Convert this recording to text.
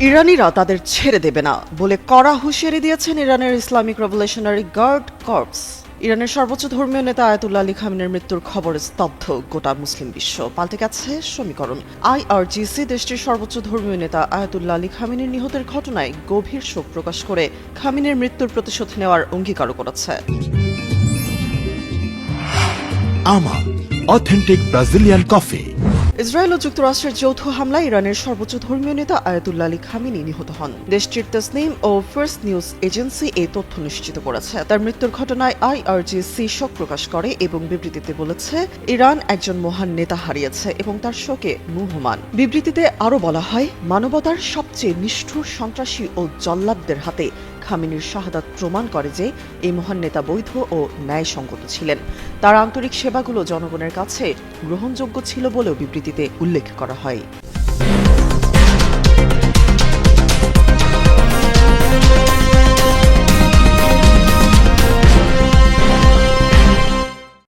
ইরানিরা তাদের ছেড়ে দেবে না বলে কড়া হুঁশিয়ারি দিয়েছেন ইরানের ইসলামিক রেভলিউশনারি গার্ড কর্পস। ইরানের সর্বোচ্চ ধর্মীয় নেতা আয়াতুল্লাহ আলী খামেনির মৃত্যুর খবরে স্তব্ধ গোটা মুসলিম বিশ্ব। পাল্টে গেছে সমীকরণ। আইআরজিসি দেশটির সর্বোচ্চ ধর্মীয় নেতা আয়াতুল্লাহ আলী খামেনির নিহতের ঘটনায় গভীর শোক প্রকাশ করে খামেনির মৃত্যুর প্রতিশোধ নেওয়ার অঙ্গীকারও করেছে। আমা অথেন্টিক ব্রাজিলিয়ান কফি। ইসরায়েল ও যুক্তরাষ্ট্রের যৌথ হামলায় ইরানের সর্বোচ্চ ধর্মীয় নেতা আয়াতুল্লাহ আলী খামেনি নিহত হন। দেশটির তাসনিম ও ফার্স্ট নিউজ এজেন্সি এই তথ্য নিশ্চিত করেছে। তার মৃত্যুর ঘটনায় আইআরজিসি শোক প্রকাশ করে এবং বিবৃতিতে বলেছে, ইরান একজন মহান নেতা হারিয়েছে এবং তার শোকে মুহ্যমান। বিবৃতিতে আরও বলা হয়, মানবতার সবচেয়ে নিষ্ঠুর সন্ত্রাসী ও জল্লাদদের হাতে খামেনির শাহাদাত প্রমাণ করে যে এই মহান নেতা বৈধ ও ন্যায়সঙ্গত ছিলেন। তার আন্তরিক সেবাগুলো জনগণের কাছে গ্রহণযোগ্য ছিল বলেও বিবৃতিতে উল্লেখ করা হয়।